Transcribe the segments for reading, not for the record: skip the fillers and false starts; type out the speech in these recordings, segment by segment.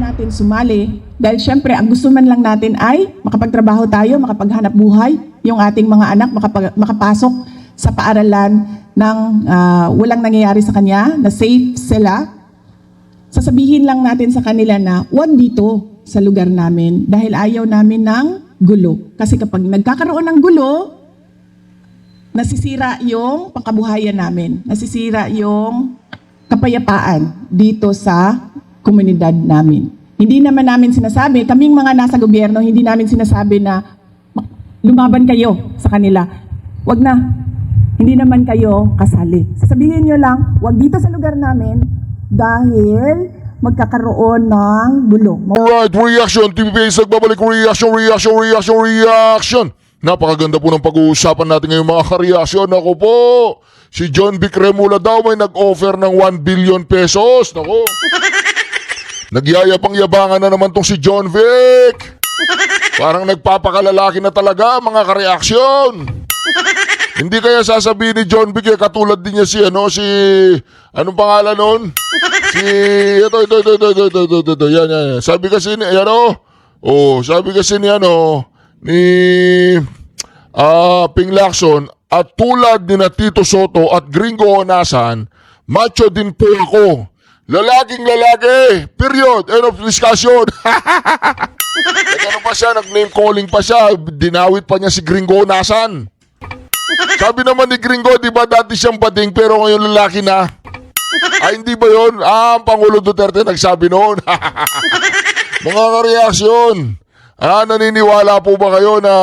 natin sumali dahil syempre ang gusto man lang natin ay makapagtrabaho tayo, makapaghanap buhay, yung ating mga anak makapasok sa paaralan ng walang nangyayari sa kanya, na safe sila. Sasabihin lang natin sa kanila na huwag dito sa lugar namin dahil ayaw namin ng gulo. Kasi kapag nagkakaroon ng gulo, nasisira yung pangkabuhayan namin, nasisira yung kapayapaan dito sa komunidad namin. Hindi naman namin sinasabi, kaming mga nasa gobyerno, hindi namin sinasabi na lumaban kayo sa kanila. Wag na, hindi naman kayo kasali. Sasabihin nyo lang, wag dito sa lugar namin dahil magkakaroon ng gulo. Alright, reaction. TVPS nagbabalik. Reaction. Napakaganda po ng pag-uusapan natin ngayon mga kareaksyon. Ako po, si John Vic Remula daw may nag-offer ng 1 billion pesos. Nako. Nagyayabang-yabangan na naman tong si John Vic. Parang nagpapakalalaki na talaga mga kareaksyon. Hindi kaya sasabihin ni John Vic, katulad din niya si anong pangalan nun? Ito, yan. Sabi kasi ni, sabi kasi ni Ping Lacson, at tulad ni na Tito Soto at Gringo Onasan, macho din po ako. Lalaking lalaki. Period. End of discussion. Nag-ano pa siya, nag-name calling pa siya, dinawit pa niya si Gringo Onasan. Sabi naman ni Gringo, di ba dati siyang bading pero ngayon lalaki na? Ay, hindi ba yun? Ang Pangulo Duterte nagsabi noon. Mga kareaksyon, naniniwala po ba kayo na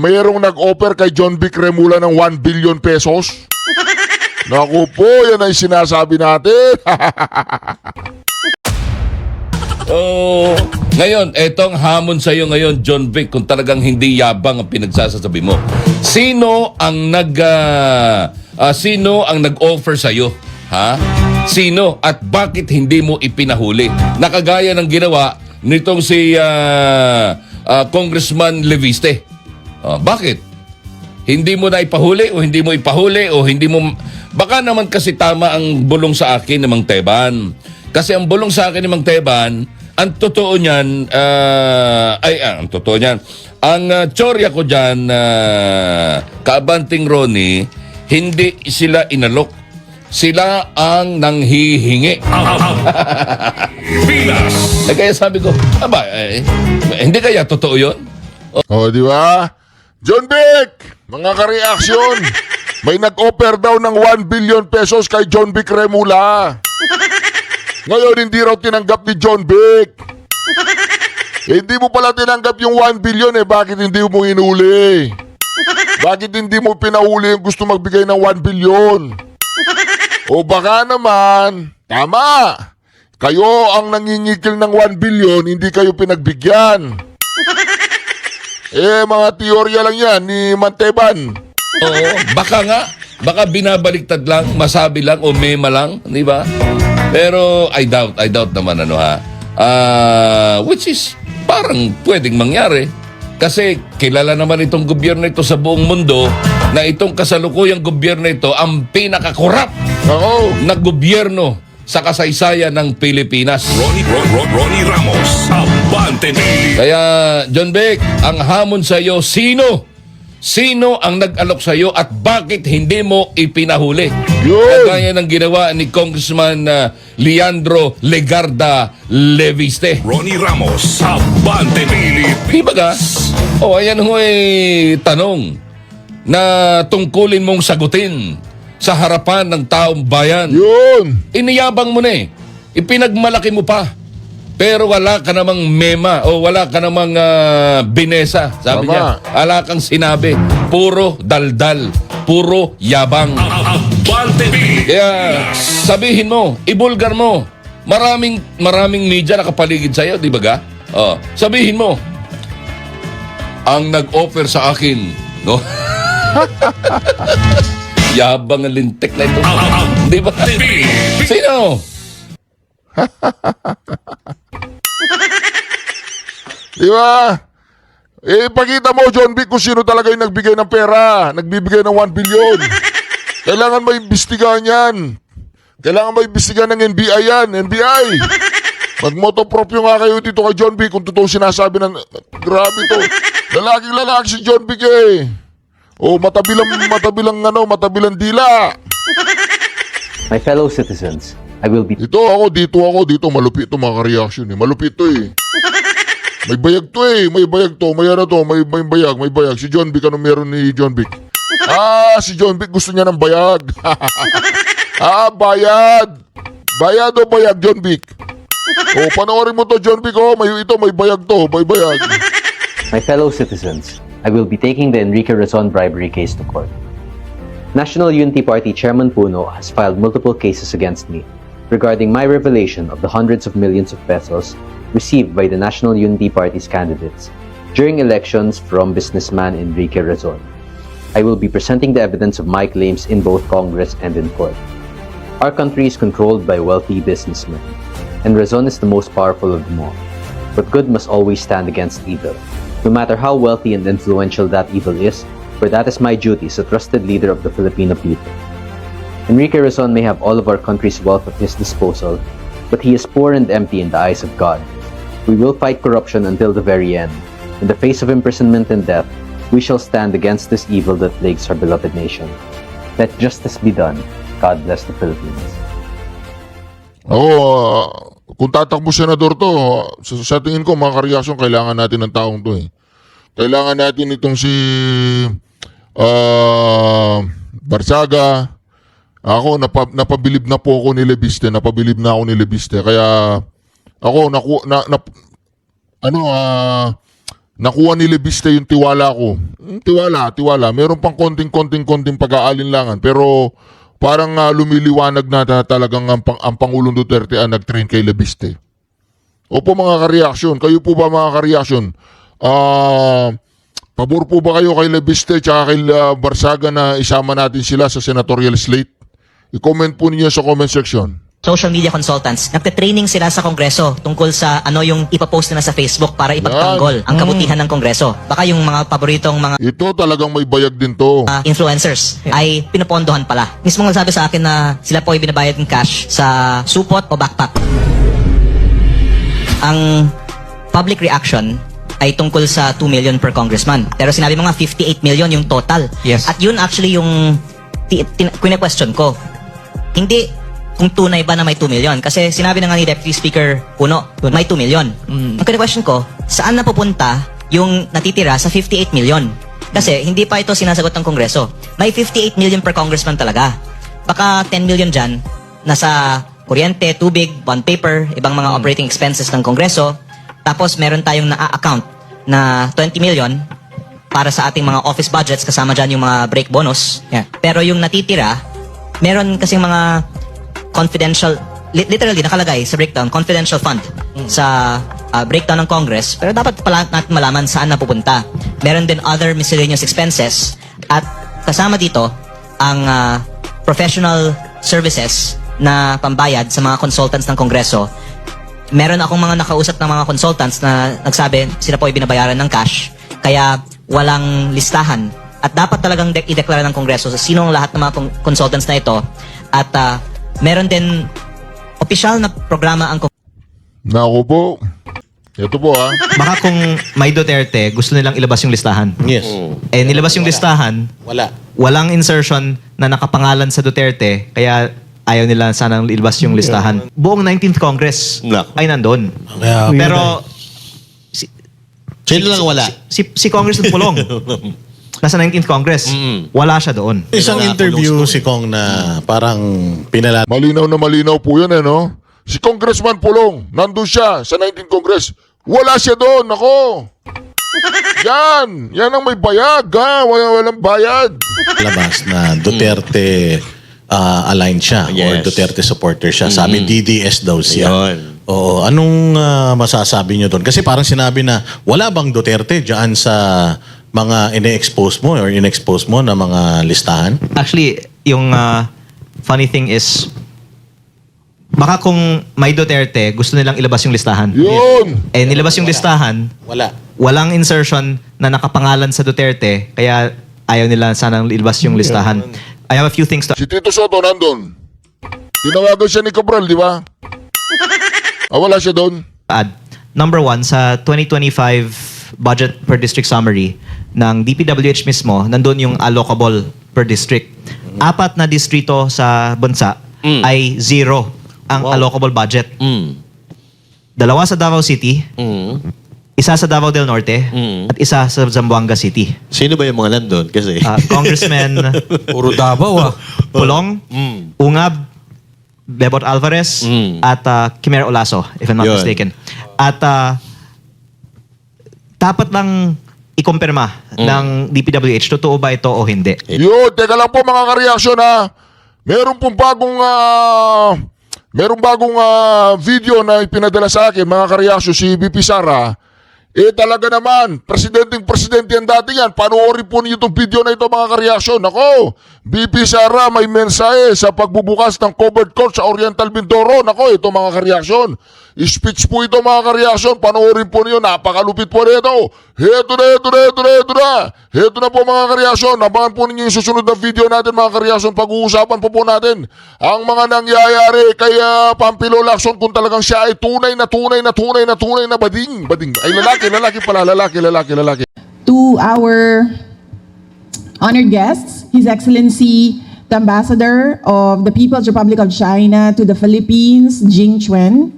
mayroong nag-offer kay John Vic Remula ng 1 billion pesos? Naku po, yan ay sinasabi natin. Ngayon, etong hamon sa iyo ngayon, John Vic, kung talagang hindi yabang ang pinagsasabi mo. Sino ang nag-offer sa iyo? Ha? Sino at bakit hindi mo ipinahuli? Nakagaya ng ginawa nitong si Congressman Leviste. Bakit? Hindi mo na ipahuli o hindi mo ipahuli o hindi mo... Baka naman kasi tama ang bulong sa akin ng Mang Teban. Kasi ang bulong sa akin ng Mang Teban, ang totoo niyan, ang tsorya ko dyan, Kaabanting Ronnie, hindi sila inalok. Sila ang nanghihingi. Kaya sabi ko, hindi kaya totoo yun? Di ba? John Vic, mga kareaksyon, may nag-offer daw ng 1 billion pesos kay John Vic Remula. Ngayon, hindi raw tinanggap ni John Vic. Hindi mo pala tinanggap yung 1 billion bakit hindi mo hinuli? Bakit hindi mo pinahuli yung gusto magbigay ng 1 billion? O baka naman, tama, kayo ang nangingikil ng 1 billion, hindi kayo pinagbigyan. Mga teorya lang yan ni Manteban. Oo, baka binabaliktad lang, masabi lang o mema lang, di ba? Pero I doubt naman which is parang pwedeng mangyari. Kasi kilala naman itong gobyerno ito sa buong mundo na itong kasalukuyang gobyerno ito ang pinakakorap na gobyerno sa kasaysayan ng Pilipinas. Ronnie Ramos, Abante. Kaya, John Vic, ang hamon sa iyo, sino? Sino ang nag-alok sa iyo at bakit hindi mo ipinahuli? Kagaya ng ginawa ni Congressman Leandro Legarda Leviste. Ronnie Ramos, Abante Pilipinas. Ayan ho tanong na tungkulin mong sagutin sa harapan ng taong bayan. Yun. Iniyabang mo na ipinagmalaki mo pa. Pero wala ka namang mema o wala ka namang binesa. Sabi niya, wala kang sinabi. Puro daldal, puro yabang. Kaya sabihin mo, ibulgar mo. Maraming media nakapaligid sa'yo, di ba ga? Sabihin mo, ang nag-offer sa akin, no? Yabang ang lintik na ito. Di ba? Sino? Di ba? Ipakita mo, John Vic, kung sino talaga yung nagbigay ng pera, nagbibigay ng 1 billion. Kailangan maimbestigahan yan. Kailangan maimbestigahan ng NBI yan. NBI. Magmotopropyo nga kayo dito kay John Vic kung totoo sinasabi ng... Grabe to. Lalaking lalaki si John Vic eh. Oh, matabilang dila. My fellow citizens, I will be Dito, malupit to mga reaction eh. Malupit to eh. May bayag to eh. May bayag to. May ano to. May bayag. Si John Vic, ano meron ni John Vic? Si John Vic gusto niya ng bayag. Bayad. Bayad o bayag, John Vic? Oh, panoorin mo to, John Vic. Oh, may bayag to. May bayag. My fellow citizens, I will be taking the Enrique Razon bribery case to court. National Unity Party Chairman Puno has filed multiple cases against me regarding my revelation of the hundreds of millions of pesos received by the National Unity Party's candidates during elections from businessman Enrique Razon. I will be presenting the evidence of my claims in both Congress and in court. Our country is controlled by wealthy businessmen, and Razon is the most powerful of them all. But good must always stand against evil, no matter how wealthy and influential that evil is, for that is my duty as a trusted leader of the Filipino people. Enrique Razon may have all of our country's wealth at his disposal, but he is poor and empty in the eyes of God. We will fight corruption until the very end. In the face of imprisonment and death, we shall stand against this evil that plagues our beloved nation. Let justice be done. God bless the Philippines. Kung tatakbo senador to, sa tingin ko, mga kareaksyon, kailangan natin ng taong to eh. Kailangan natin itong si Barsaga. Ako, napabilib na po ako ni Lebiste. Napabilib na ako ni Lebiste. Kaya, ako, nakuha ni Lebiste yung tiwala ko. Tiwala. Meron pang konting pag-aalinlangan. Pero, parang lumiliwanag na talagang ang Pangulong Duterte ang nag-train kay Lebiste. Opo mga kareaksyon. Kayo po ba mga kareaksyon? Pabor po ba kayo kay Lebiste tsaka kay Barsaga na isama natin sila sa senatorial slate? I-comment po ninyo sa comment section. Social media consultants, nagte-training sila sa Kongreso tungkol sa ano yung ipapost nila sa Facebook para ipagtanggol ang kabutihan ng Kongreso. Baka yung mga paboritong mga Ito talagang may bayag din to. influencers ay pinupondohan pala. Mismo nagsabi sa akin na sila po ay binabayad ng cash sa supot o backpack. Ang public reaction ay tungkol sa 2 million per congressman. Pero sinabi mo nga 58 million yung total. Yes. At yun actually yung question ko. Hindi kung tunay ba na may 2 million. Kasi sinabi na nga ni Deputy Speaker Puno, may 2 million. Ang question ko, saan napupunta yung natitira sa 58 million? Kasi hindi pa ito sinasagot ng Kongreso. May 58 million per congressman talaga. Baka 10 million dyan, nasa kuryente, tubig, bond paper, ibang mga operating expenses ng Kongreso. Tapos meron tayong na-account na 20 million para sa ating mga office budgets, kasama dyan yung mga break bonus. Yeah. Pero yung natitira, meron kasing mga confidential, literally nakalagay sa breakdown, confidential fund sa breakdown ng Congress. Pero dapat pala natin malaman saan napupunta. Meron din other miscellaneous expenses. At kasama dito, ang professional services na pambayad sa mga consultants ng Kongreso. Meron akong mga nakausap ng mga consultants na nagsabi sila po ay binabayaran ng cash. Kaya walang listahan. At dapat talagang i-deklara ng Kongreso sa sino ang lahat ng mga consultants na ito. At meron din opisyal na programa ang Naku po. Ito po Baka kung may Duterte, gusto nilang ilabas yung listahan. Yes. Nilabas yung listahan, Wala. walang insertion na nakapangalan sa Duterte, kaya ayaw nila sanang ilabas yung listahan. Buong 19th Congress ay nandun. Kaya, Pero sino lang wala? si Congressman Pulong, nasa 19th Congress, wala siya doon. Isang interview si Kong na parang pinala Malinaw na malinaw po yun no? Si Congressman Pulong, nandun siya sa 19th Congress. Wala siya doon, ako. Yan ang may bayag walang bayad. labas na Duterte aligned siya or Duterte supporter siya. Sabi DDS daw siya. Oo, anong masasabi niyo doon? Kasi parang sinabi na wala bang Duterte diyan sa mga ine-expose mo or in-expose mo na mga listahan? Actually, yung funny thing is, baka kung may Duterte, gusto nilang ilabas yung listahan. Yun. Nilabas yung listahan, Wala. walang insertion na nakapangalan sa Duterte, kaya ayaw nila sanang ilabas yung listahan. I have a few things to... Si Tito Soto nandun. Tinawagan siya ni Cabral, di ba? Wala siya doon. Add. Number one, sa 2025 budget per district summary ng DPWH mismo, nandun yung allocable per district. 4 na distrito sa bansa ay 0 ang allocable budget. 2 sa Davao City, 1 sa Davao del Norte, at 1 sa Zamboanga City. Sino ba yung mga nandun? Kasi... Congressman Puro Davao Pulong, Ungab, Bebot Alvarez, at Kimer Olaso, if I'm not Yun. mistaken. At dapat lang ikumpirma ng DPWH, totoo ba ito o hindi? Yun, teka lang po mga ka-reaction ha. Meron pong bagong video na ipinadala sa akin, mga ka-reaction, si BP Sara. Talaga naman, presidente yan dati yan. Panoorin po niyo itong video na ito, mga ka-reaction. Nako, BP Sara may mensahe sa pagbubukas ng covered court sa Oriental Mindoro. Nako, ito mga ka-reaction. Speech po ito, mga ka-reaction. Panoorin po niyo, napakalupit po nito. Heto na po, mga ka-reaction. Abangan po ninyo yung susunod na video natin, mga ka-reaction. Pag-uusapan po natin ang mga nangyayari kay Pampilo Lacson kung talagang siya ay tunay na bading. Ay lalaki pala. To our honored guests, His Excellency, the Ambassador of the People's Republic of China to the Philippines, Jing Chuen,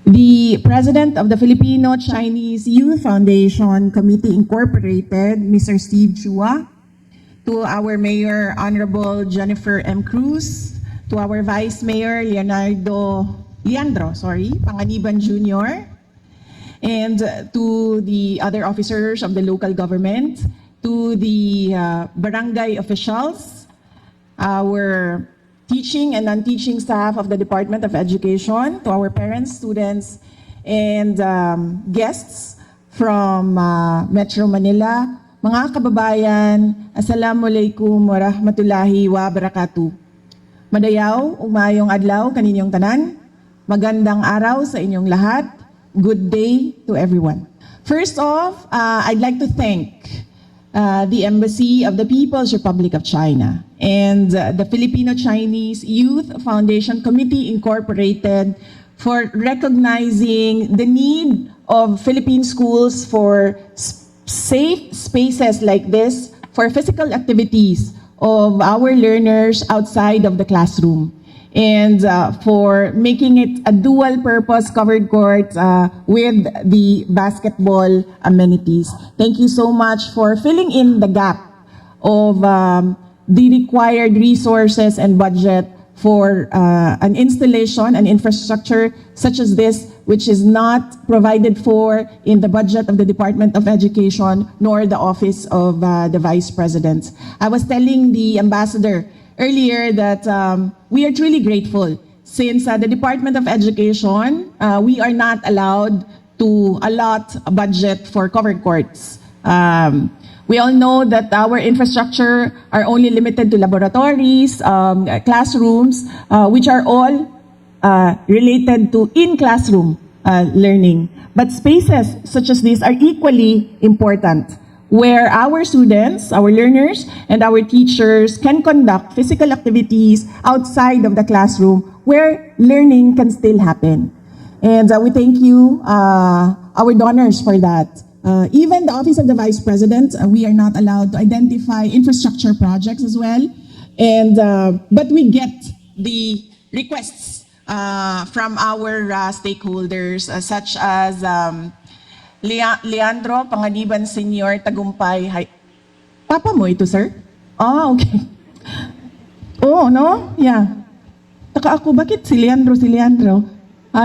the President of the Filipino-Chinese Youth Foundation Committee Incorporated, Mr. Steve Chua, to our Mayor, Honorable Jennifer M. Cruz, to our Vice Mayor, Leandro Panganiban Jr., and to the other officers of the local government, to the barangay officials, our teaching and non-teaching staff of the Department of Education, to our parents, students, and guests from Metro Manila. Mga kababayan, Assalamualaikum warahmatullahi wabarakatuh. Madayaw, umayong adlaw kaninyong tanan. Magandang araw sa inyong lahat. Good day to everyone. First off, I'd like to thank the Embassy of the People's Republic of China and the Filipino-Chinese Youth Foundation Committee Incorporated for recognizing the need of Philippine schools for safe spaces like this for physical activities of our learners outside of the classroom, and for making it a dual-purpose covered court with the basketball amenities. Thank you so much for filling in the gap of the required resources and budget for an installation, an infrastructure such as this, which is not provided for in the budget of the Department of Education nor the Office of the Vice President. I was telling the ambassador earlier that we are truly grateful since the Department of Education, we are not allowed to allot a budget for covered courts. We all know that our infrastructure are only limited to laboratories, classrooms, which are all related to in-classroom learning. But spaces such as these are equally important, where our students, our learners, and our teachers can conduct physical activities outside of the classroom where learning can still happen. And we thank you, our donors, for that. Even the Office of the Vice President, we are not allowed to identify infrastructure projects as well. And but we get the requests from our stakeholders, such as Leandro Panganiban Senior Tagumpay. Hi. Papa mo ito, sir? Ah, okay. Oh, no? Yeah. Taka ako, bakit si Leandro?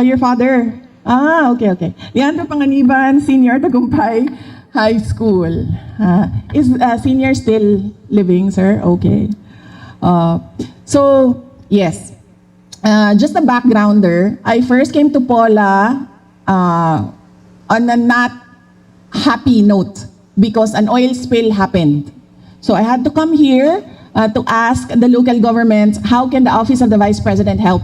Your father? Ah, okay. Leandro Panganiban Senior Tagumpay High School. Is senior still living, sir? Okay. So, yes. Just a backgrounder, I first came to Pola on a not happy note because an oil spill happened. So I had to come here to ask the local government, how can the Office of the Vice President help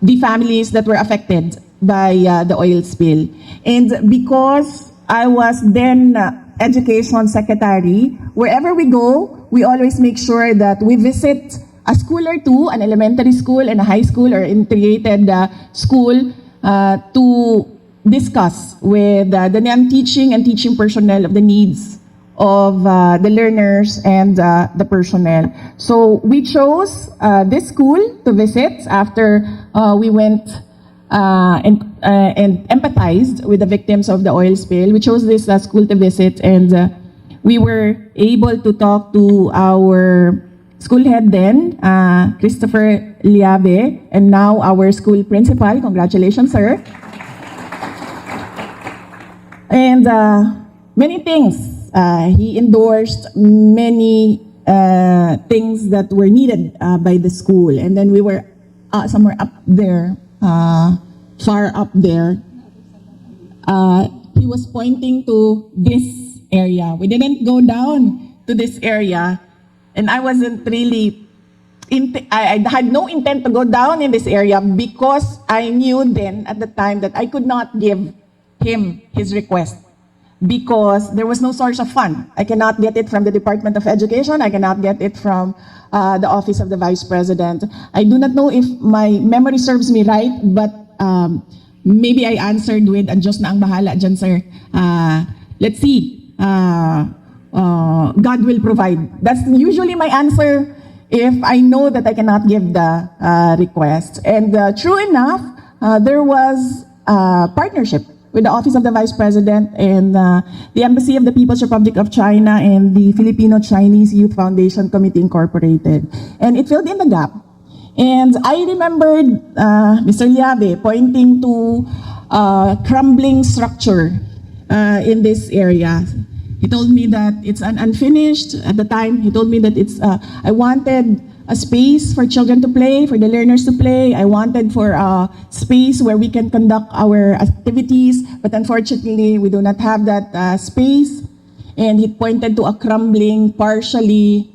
the families that were affected by the oil spill? And because I was then Education Secretary, wherever we go, we always make sure that we visit a school or two, an elementary school and a high school or integrated school to discuss with the non-teaching and teaching personnel of the needs of the learners and the personnel. So we chose this school to visit after we went and empathized with the victims of the oil spill. We chose this school to visit, and we were able to talk to our school head then, Christopher Liabe, and now our school principal. Congratulations, sir. And many things. He endorsed many things that were needed by the school. And then we were somewhere up there, far up there. He was pointing to this area. We didn't go down to this area. And I wasn't really, I had no intent to go down in this area because I knew then at the time that I could not give him his request because there was no source of fund. I cannot get it from the Department of Education. I cannot get it from the Office of the Vice President. I do not know if my memory serves me right, but maybe I answered with, Diyos na ang bahala dyan, sir. Let's see. God will provide. That's usually my answer if I know that I cannot give the request. And true enough, there was a partnership with the Office of the Vice President and the Embassy of the People's Republic of China and the Filipino-Chinese Youth Foundation Committee Incorporated. And it filled in the gap. And I remembered Mr. Liabe pointing to crumbling structure in this area. He told me that it's unfinished at the time. He told me that it's, I wanted a space for children to play, for the learners to play. I wanted for a space where we can conduct our activities, but unfortunately, we do not have that space. And he pointed to a crumbling, partially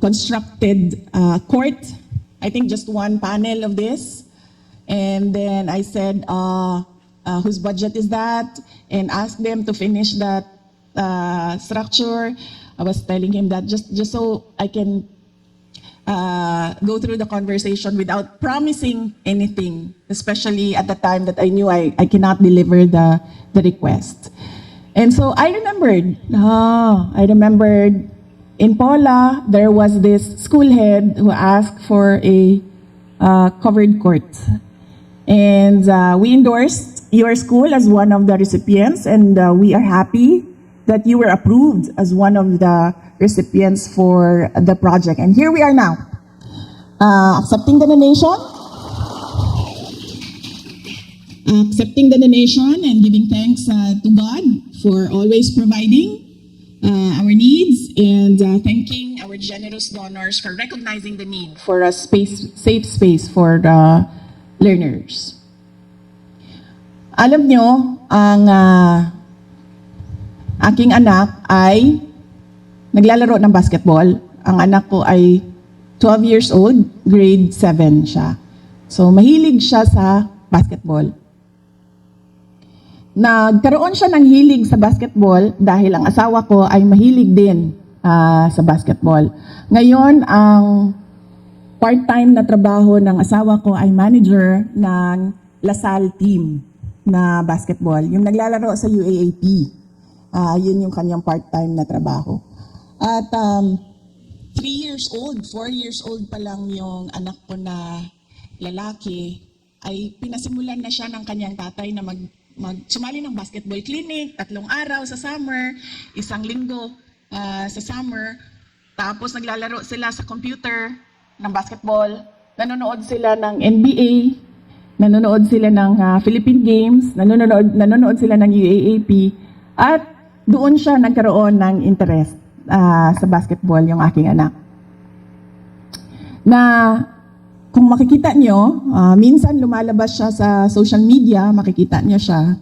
constructed court. I think just one panel of this. And then I said, whose budget is that? And asked them to finish that structure. I was telling him that just so I can go through the conversation without promising anything, especially at the time that I knew I cannot deliver the request. And so I remembered in Paula, there was this school head who asked for a covered court. And we endorsed your school as one of the recipients, and we are happy that you were approved as one of the recipients for the project. And here we are now, accepting the donation, and giving thanks to God for always providing our needs, and thanking our generous donors for recognizing the need for a safe space for the learners. Alam nyo, ang aking anak ay naglalaro ng basketball. Ang anak ko ay 12 years old, grade 7 siya. So mahilig siya sa basketball. Nagkaroon siya ng hilig sa basketball dahil ang asawa ko ay mahilig din sa basketball. Ngayon, ang part-time na trabaho ng asawa ko ay manager ng LaSalle team na basketball. Yung naglalaro sa UAAP. Yun yung kanyang part-time na trabaho. At 4 years old pa lang yung anak ko na lalaki, ay pinasimulan na siya ng kanyang tatay na sumali ng basketball clinic, 3 araw sa summer, 1 linggo sa summer. Tapos naglalaro sila sa computer ng basketball, nanonood sila ng NBA, nanonood sila ng Philippine Games, nanonood sila ng UAAP, at doon siya nagkaroon ng interest sa basketball, yung aking anak. Na kung makikita nyo, minsan lumalabas siya sa social media, makikita nyo siya.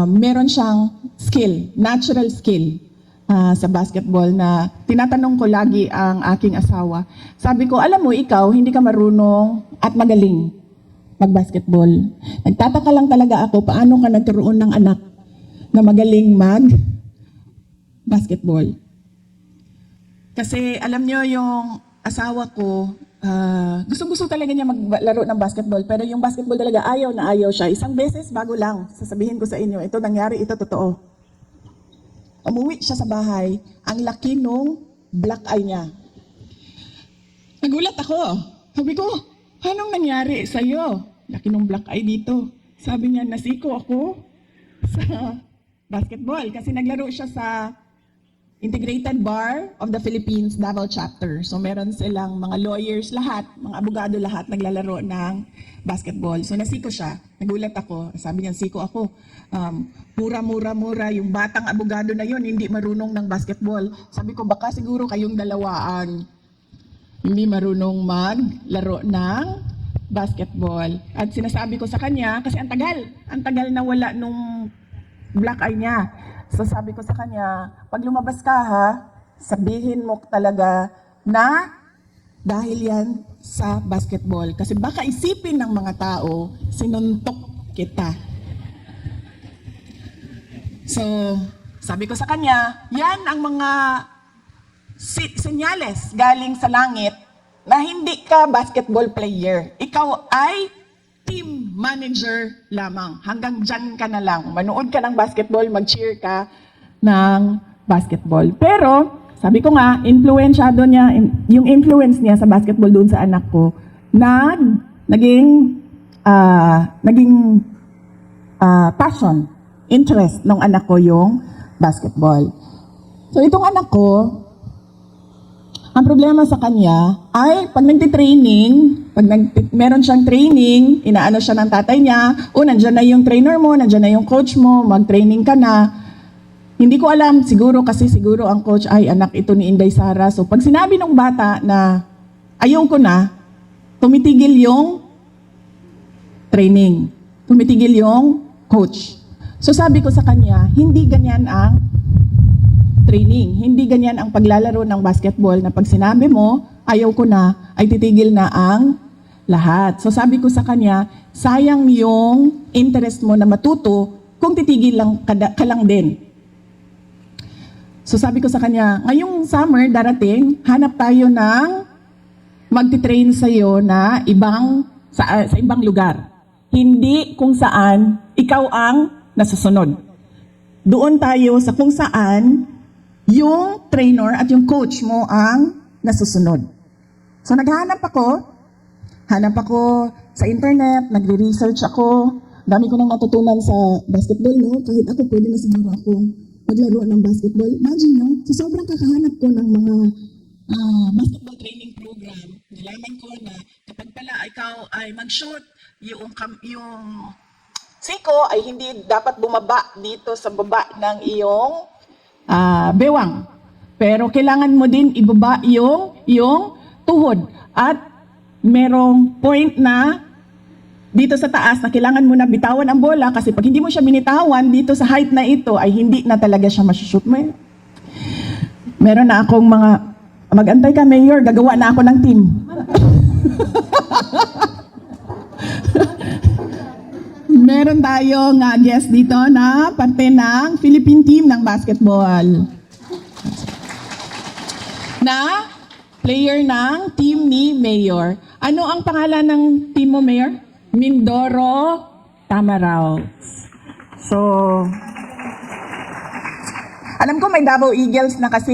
Meron siyang skill, natural skill sa basketball na tinatanong ko lagi ang aking asawa. Sabi ko, alam mo, ikaw, hindi ka marunong at magaling mag-basketball. Nagtataka lang talaga ako, paano ka nagkaroon ng anak na magaling mag-basketball. Kasi alam nyo yung asawa ko, gustong-gusto talaga niya maglaro ng basketball. Pero yung basketball talaga ayaw na ayaw siya. Isang beses bago lang, sasabihin ko sa inyo, ito nangyari, ito totoo. Umuwi siya sa bahay, ang laki nung black eye niya. Nagulat ako. Sabi ko, anong nangyari sa'yo? Laki nung black eye dito. Sabi niya, nasiko ako sa basketball kasi naglaro siya sa Integrated Bar of the Philippines Davao Chapter. So meron silang mga lawyers lahat, mga abogado lahat naglalaro ng basketball. So nasiko siya. Nagulat ako. Sabi niya, siko ako. Mura. Yung batang abogado na yun, hindi marunong ng basketball. Sabi ko, baka siguro kayong dalawaan hindi marunong maglaro ng basketball. At sinasabi ko sa kanya, kasi ang tagal na wala nung black eye niya. So sabi ko sa kanya, pag lumabas ka ha, sabihin mo talaga na dahil yan sa basketball. Kasi baka isipin ng mga tao, sinuntok kita. So, sabi ko sa kanya, yan ang mga senyales galing sa langit na hindi ka basketball player. Ikaw ay team manager lamang. Hanggang dyan ka na lang. Manood ka ng basketball, mag-cheer ka ng basketball. Pero, sabi ko nga, influensyado niya, yung influence niya sa basketball doon sa anak ko, naging passion, interest ng anak ko yung basketball. So, itong anak ko, ang problema sa kanya ay pag nagtitraining, meron siyang training, inaano siya ng tatay niya, nandyan na yung trainer mo, nandyan na yung coach mo, mag-training ka na. Hindi ko alam, siguro ang coach ay anak ito ni Inday Sara. So pag sinabi ng bata na ayaw ko na, tumitigil yung training, tumitigil yung coach. So sabi ko sa kanya, hindi ganyan ang training. Hindi ganyan ang paglalaro ng basketball na pag sinabi mo, ayaw ko na, ay titigil na ang lahat. So sabi ko sa kanya, sayang yung interest mo na matuto kung titigil lang ka lang din. So sabi ko sa kanya, ngayong summer darating, hanap tayo ng magtitrain sa'yo na sa ibang lugar. Hindi kung saan ikaw ang nasusunod. Doon tayo sa kung saan yung trainer at yung coach mo ang nasusunod. So naghahanap ako sa internet, nagre-research ako, dami ko nang natutunan sa basketball, no? Kahit ako, pwede na siguro ako maglaro ng basketball. Imagine, no? So sobrang kakahanap ko ng mga basketball training program. Nalaman ko na kapag pala ikaw ay mag-shoot, yung siko ay hindi dapat bumaba dito sa baba ng iyong bewang. Pero kailangan mo din ibaba yung tuhod. At merong point na dito sa taas na kailangan mo na bitawan ang bola kasi pag hindi mo siya binitawan dito sa height na ito ay hindi na talaga siya masushoot mo. Meron na akong mag-antay ka, Mayor, gagawa na ako ng team. Meron tayong guest dito na parte ng Philippine team ng basketball. Na player ng team ni Mayor. Ano ang pangalan ng team mo, Mayor? Mindoro Tamaraw. So, alam ko may Davao Eagles na kasi,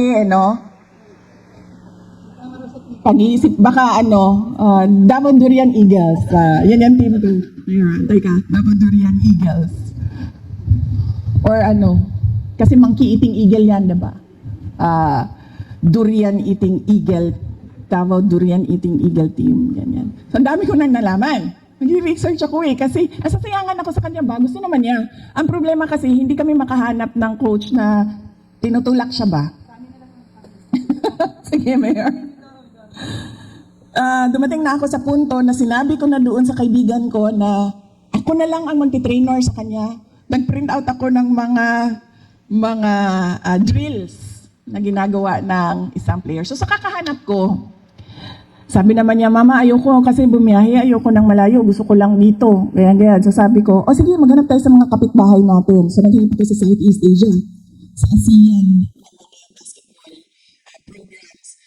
pag-iisip baka Davao Durian Eagles. Yan yung team ko. Teka, Davao Durian Eagles. Or kasi monkey eating eagle yan, diba? Durian eating eagle, Davao Durian eating eagle team. Ganyan. So ang dami ko nang nalaman. Nag-research ako kasi nasasayangan ako sa kanya ba? Gusto naman niya. Ang problema kasi hindi kami makahanap ng coach na tinutulak siya ba? Sige, Mayor. Dumating na ako sa punto na sinabi ko na doon sa kaibigan ko na ako na lang ang magti-trainer sa kanya. Nag-print out ako ng mga drills na ginagawa ng isang player. So sa kakahanap ko, sabi naman niya, Mama, ayoko kasi bumiyahe, ayoko ng malayo, gusto ko lang dito. Ganyan. So sabi ko, sige, maghanap tayo sa mga kapitbahay natin. So naghanap ako sa Southeast Asia, sa ASEAN, ng mga basketball programs.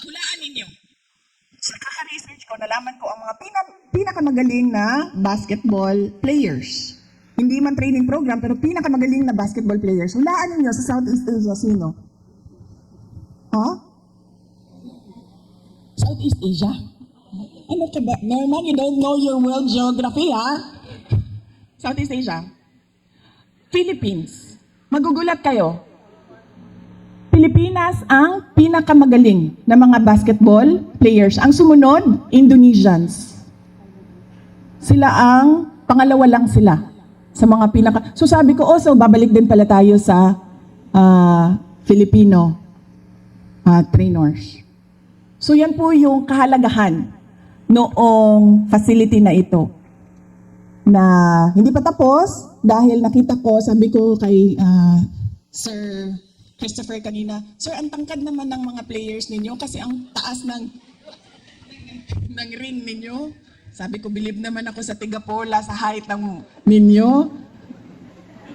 Hulaan ninyo. Sa kaka-research ko, nalaman ko ang mga pinakamagaling na basketball players. Hindi man training program, pero pinakamagaling na basketball players. Hulaan ninyo sa Southeast Asia, sino? Huh? Southeast Asia? Ano ka ba? Norman, you don't know your world geography, ha? Southeast Asia. Philippines. Magugulat kayo. Pilipinas ang pinakamagaling na mga basketball players. Ang sumunod, Indonesians. Sila ang pangalawa lang sila sa mga So sabi ko, so babalik din pala tayo sa Filipino trainers. So yan po yung kahalagahan noong facility na ito. Na hindi pa tapos dahil nakita ko, sabi ko kay Sir Christopher kanina, Sir, ang tangkad naman ng mga players ninyo kasi ang taas ng ring ninyo. Sabi ko, believe naman ako sa tigapola, sa height ng ninyo.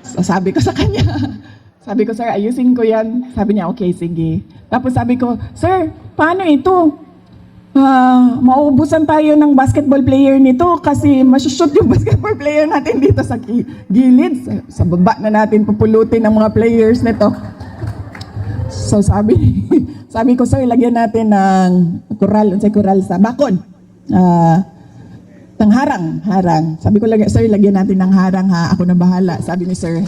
So, sabi ko sa kanya, sabi ko, Sir, ayusin ko yan. Sabi niya, okay, sige. Tapos sabi ko, Sir, paano ito? Mauubusan tayo ng basketball player nito kasi masushoot yung basketball player natin dito sa gilid. Sa baba na natin pupulutin ng mga players nito. So sabi ko, Sir, lagyan natin ng kural sa bakod. Ng harang. Sabi ko, Sir, lagyan natin ng harang ha. Ako na bahala, sabi ni Sir.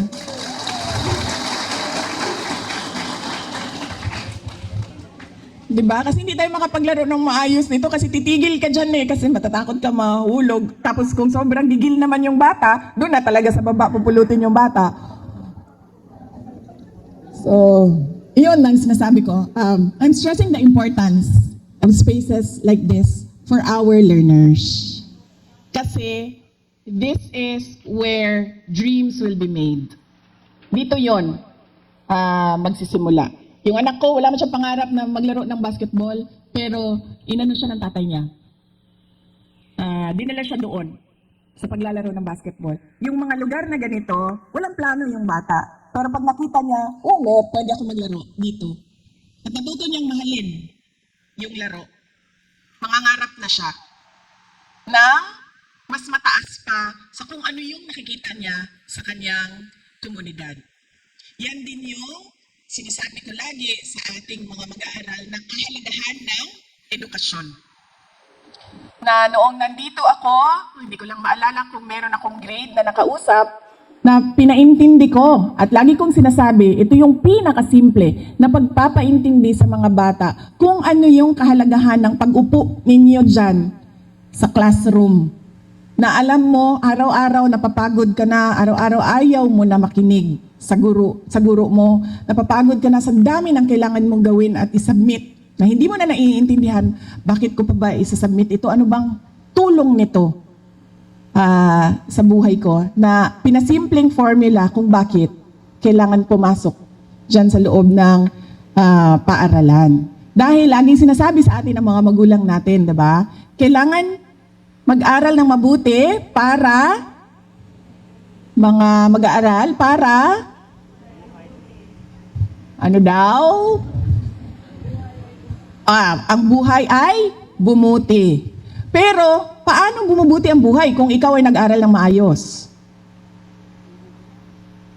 Diba? Kasi hindi tayo makapaglaro ng maayos nito kasi titigil ka dyan kasi matatakot ka mahulog. Tapos kung sobrang gigil naman yung bata, doon na talaga sa baba pupulutin yung bata. So, iyon lang sinasabi ko. I'm stressing the importance of spaces like this for our learners. Kasi this is where dreams will be made. Dito yon magsisimula. Yung anak ko, wala man siyang pangarap na maglaro ng basketball, pero inano siya ng tatay niya. Dinala siya doon sa paglalaro ng basketball. Yung mga lugar na ganito, walang plano yung bata. Pero pag nakita niya, pwede ako maglaro dito. At natuto niyang mahalin yung laro. Mangangarap na siya na mas mataas pa sa kung ano yung nakikita niya sa kanyang komunidad. Yan din yung sinasabi ko lagi sa ating mga mag-aaral ng kahalagahan ng edukasyon. Na noong nandito ako, hindi ko lang maalala kung meron akong grade na nakausap, na pinaintindi ko at lagi kong sinasabi, ito yung pinakasimple na pagpapaintindi sa mga bata kung ano yung kahalagahan ng pag-upo ninyo dyan sa classroom. Na alam mo, araw-araw napapagod ka na, araw-araw ayaw mo na makinig sa guro mo, napapagod ka na sa dami ng kailangan mong gawin at isubmit na hindi mo na naiintindihan, bakit ko pa ba isasubmit ito? Ano bang tulong nito sa buhay ko? Na pinasimpleng formula kung bakit kailangan pumasok dyan sa loob ng paaralan. Dahil laging sinasabi sa atin ng mga magulang natin, diba? Kailangan mag-aral ng mabuti para mag-aaral para ano daw? Ang buhay ay bumuti. Pero, paano bumubuti ang buhay kung ikaw ay nag-aral ng maayos?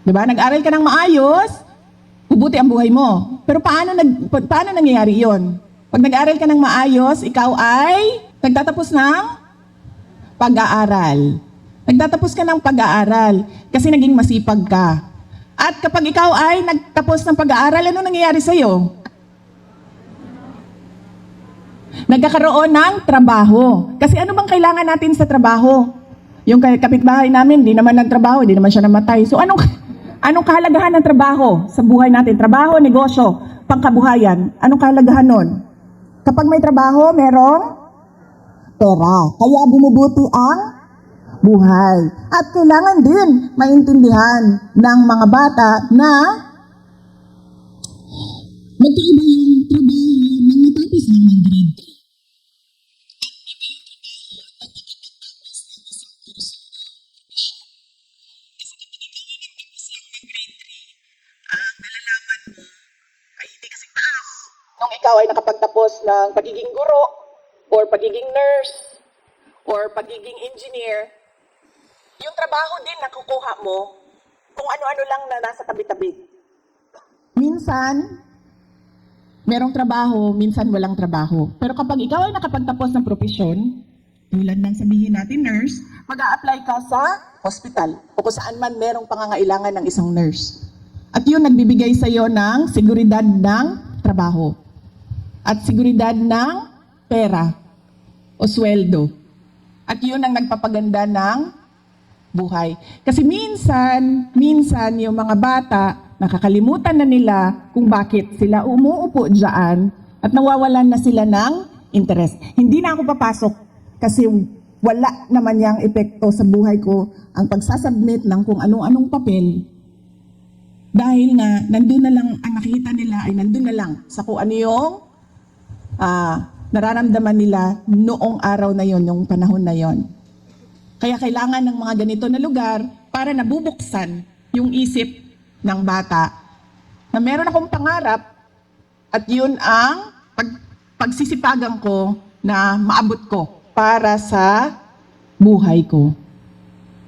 Diba? Nag-aral ka ng maayos, bubuti ang buhay mo. Pero paano nangyayari yon? Pag nag-aral ka ng maayos, ikaw ay nagtatapos ng pag-aaral. Nagtatapos ka ng pag-aaral kasi naging masipag ka. At kapag ikaw ay nagtapos ng pag-aaral, ano nangyayari sa'yo? Nagkakaroon ng trabaho. Kasi ano bang kailangan natin sa trabaho? Yung kapitbahay namin, di naman nagtrabaho, di naman siya namatay. So anong kahalagahan ng trabaho sa buhay natin? Trabaho, negosyo, pangkabuhayan. Anong kahalagahan nun? Kapag may trabaho, merong pera. Kaya bumubuti ang buhay. At kailangan din maintindihan ng mga bata na magkaiba yung trabaho nang matapos lang ng grade 3. Nung ikaw ay nakapagtapos ng pagiging guro, or pagiging nurse, or pagiging engineer, yung trabaho din nakukuha mo kung ano-ano lang na nasa tabi-tabi. Minsan, merong trabaho, minsan walang trabaho. Pero kapag ikaw ay nakapagtapos ng propesyon, tulad ng sabihin natin nurse, mag-a-apply ka sa hospital o kung saan man merong pangangailangan ng isang nurse. At yun nagbibigay sa iyo ng seguridad ng trabaho at seguridad ng pera o sweldo. At yun ang nagpapaganda ng buhay. Kasi minsan yung mga bata, nakakalimutan na nila kung bakit sila umuupo dyan at nawawalan na sila ng interest. Hindi na ako papasok kasi wala naman yang epekto sa buhay ko ang pagsasubmit ng kung anong-anong papel. Dahil nga, nandun na lang, ang nakikita nila ay nandun na lang sa kung ano yung nararamdaman nila noong araw na yon, yung panahon na yon. Kaya kailangan ng mga ganito na lugar para nabubuksan yung isip ng bata na meron akong pangarap at yun ang pagsisipagan ko na maabot ko para sa buhay ko.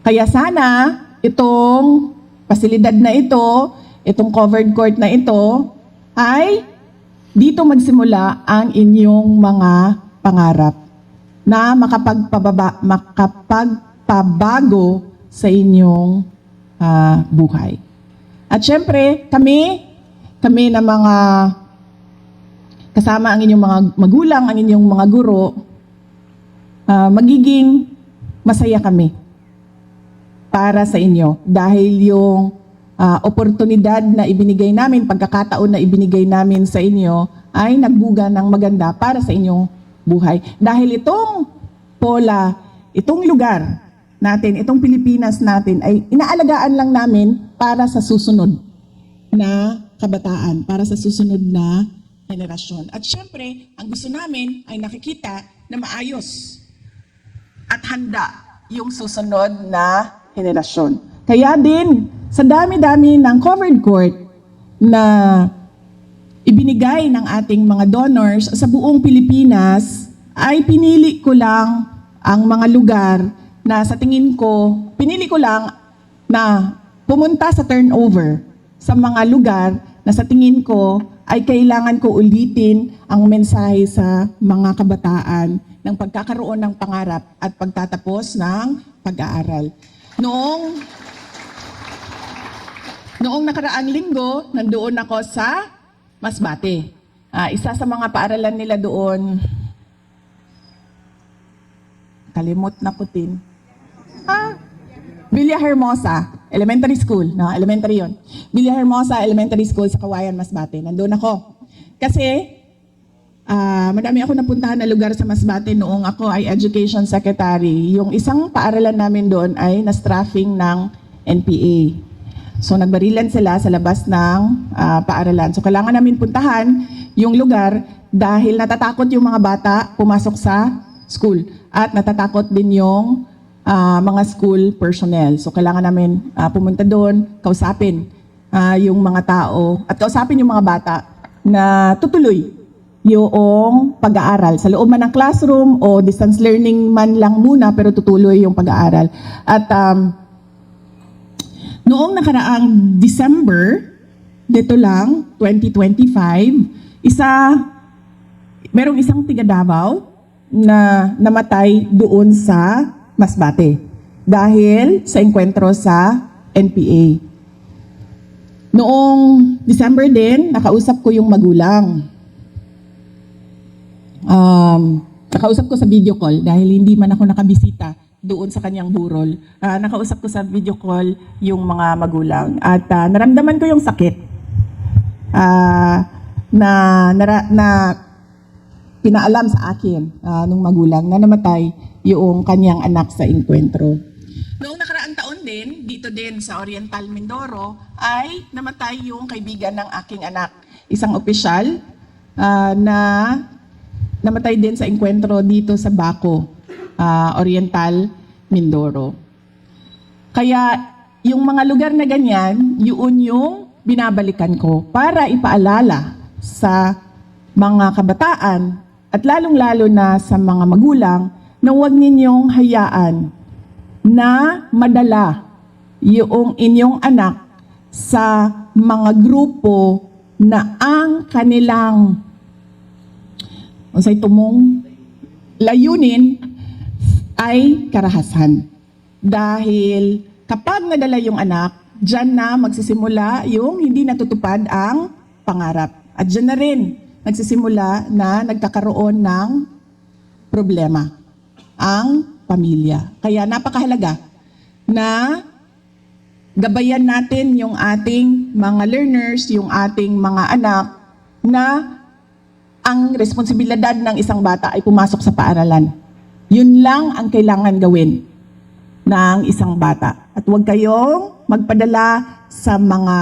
Kaya sana itong pasilidad na ito, itong covered court na ito, ay dito magsimula ang inyong mga pangarap na makapagpabago sa inyong buhay. At syempre, kami na mga kasama ang inyong mga magulang, ang inyong mga guro, magiging masaya kami para sa inyo dahil yung oportunidad na ibinigay namin, pagkakataon na ibinigay namin sa inyo ay nagbuga ng maganda para sa inyong buhay. Dahil itong Pola, itong lugar natin, itong Pilipinas natin ay inaalagaan lang namin para sa susunod na kabataan, para sa susunod na henerasyon. At syempre, ang gusto namin ay nakikita na maayos at handa yung susunod na henerasyon. Kaya din, sa dami-dami ng covered court na ibinigay ng ating mga donors sa buong Pilipinas, ay pinili ko lang ang mga lugar na sa tingin ko, pinili ko lang na pumunta sa turnover sa mga lugar na sa tingin ko ay kailangan ko ulitin ang mensahe sa mga kabataan ng pagkakaroon ng pangarap at pagtatapos ng pag-aaral. Noong nakaraang linggo, nandoon ako sa Masbate. Isa sa mga paaralan nila doon, kalimot na putin. Villahermosa Elementary School. No, elementary yon. Villahermosa Elementary School sa Kawayan, Masbate. Nandoon ako. Kasi, madami ako napuntahan na lugar sa Masbate noong ako ay Education Secretary. Yung isang paaralan namin doon ay na-staffing ng NPA. So, nagbarilan sila sa labas ng paaralan. So, kailangan namin puntahan yung lugar dahil natatakot yung mga bata pumasok sa school. At natatakot din yung mga school personnel. So, kailangan namin pumunta doon, kausapin yung mga tao at kausapin yung mga bata na tutuloy yung pag-aaral. Sa loob man ng classroom o distance learning man lang muna pero tutuloy yung pag-aaral. At noong nakaraang December, dito lang, 2025, merong isang tiga Davao na namatay doon sa Masbate dahil sa engkwentro sa NPA. Noong December din, nakausap ko yung magulang. Nakausap ko sa video call dahil hindi man ako nakabisita doon sa kanyang burol. Nakausap ko sa video call yung mga magulang at naramdaman ko yung sakit na pinaalam sa akin nung magulang na namatay yung kanyang anak sa engkwentro. Noong nakaraang taon din, dito din sa Oriental Mindoro, ay namatay yung kaibigan ng aking anak. Isang opisyal na namatay din sa engkwentro dito sa Baco, Oriental Mindoro. Kaya yung mga lugar na ganyan, yun yung binabalikan ko para ipaalala sa mga kabataan at lalong-lalo na sa mga magulang na huwag ninyong hayaan na madala yung inyong anak sa mga grupo na ang kanilang layunin ay karahasan. Dahil kapag nadala yung anak, dyan na magsisimula yung hindi natutupad ang pangarap. At dyan na rin nagsisimula na nagkakaroon ng problema ang pamilya. Kaya napakahalaga na gabayan natin yung ating mga learners, yung ating mga anak na ang responsibilidad ng isang bata ay pumasok sa paaralan. Yun lang ang kailangan gawin ng isang bata. At huwag kayong magpadala sa mga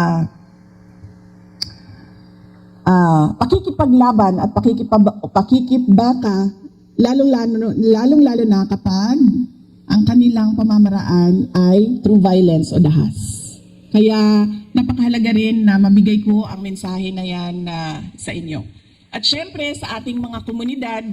pakikipaglaban at pakikipbaka, lalong-lalo na kapag ang kanilang pamamaraan ay through violence o dahas. Kaya napakahalaga rin na mabigay ko ang mensahe na yan sa inyo. At syempre sa ating mga komunidad,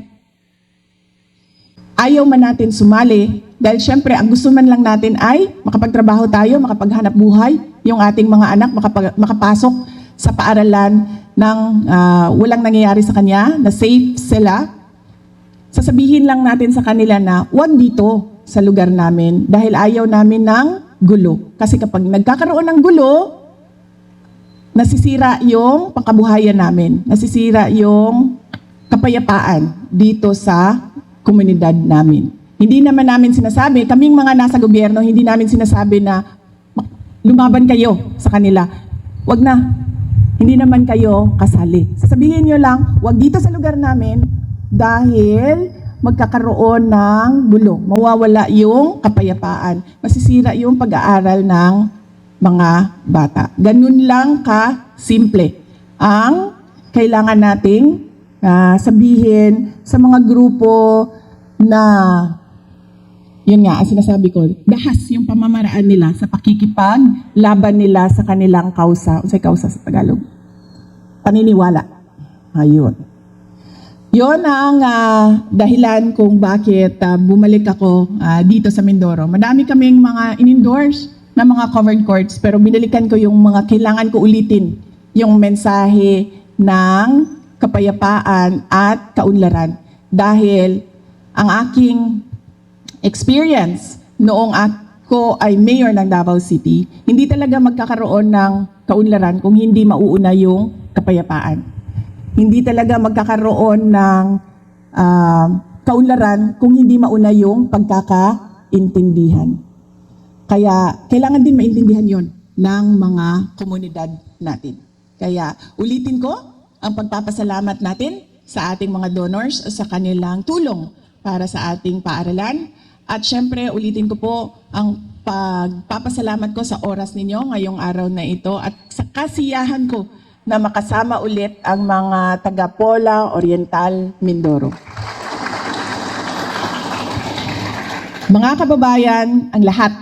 ayaw man natin sumali dahil syempre ang gusto man lang natin ay makapagtrabaho tayo, makapaghanap buhay, yung ating mga anak makapasok sa paaralan ng walang nangyayari sa kanya, na safe sila. Sasabihin lang natin sa kanila na huwag dito sa lugar namin dahil ayaw namin ng gulo. Kasi kapag nagkakaroon ng gulo, nasisira yung pangkabuhayan namin, nasisira yung kapayapaan dito sa komunidad namin. Hindi naman namin sinasabi, kaming mga nasa gobyerno, hindi namin sinasabi na lumaban kayo sa kanila. Wag na, hindi naman kayo kasali. Sasabihin nyo lang, wag dito sa lugar namin dahil magkakaroon ng gulo. Mawawala yung kapayapaan. Masisira yung pag-aaral ng mga bata. Ganun lang ka-simple ang kailangan nating sabihin sa mga grupo na, yun nga, ang sinasabi ko, dahas yung pamamaraan nila sa pakikipaglaban nila sa kanilang kausa, sa kausa sa Tagalog. Paniniwala. Ayun. Yun ang dahilan kung bakit bumalik ako dito sa Mindoro. Madami kaming mga in-endorse na mga covered courts, pero binalikan ko yung mga kailangan ko ulitin, yung mensahe ng kapayapaan at kaunlaran. Dahil ang aking experience noong ako ay mayor ng Davao City, hindi talaga magkakaroon ng kaunlaran kung hindi mauuna yung kapayapaan. Hindi talaga magkakaroon ng kaunlaran kung hindi mauna yung pagkakaintindihan. Kaya kailangan din maintindihan yon ng mga komunidad natin. Kaya ulitin ko ang pagpapasalamat natin sa ating mga donors sa kanilang tulong para sa ating paaralan. At syempre, ulitin ko po ang pagpapasalamat ko sa oras ninyo ngayong araw na ito at sa kasiyahan ko na makasama ulit ang mga taga-Pola Oriental Mindoro. Mga kababayan, ang lahat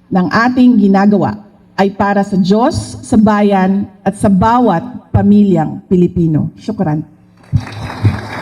ng ating ginagawa ay para sa Diyos, sa bayan at sa bawat pamilyang Pilipino. Syukran.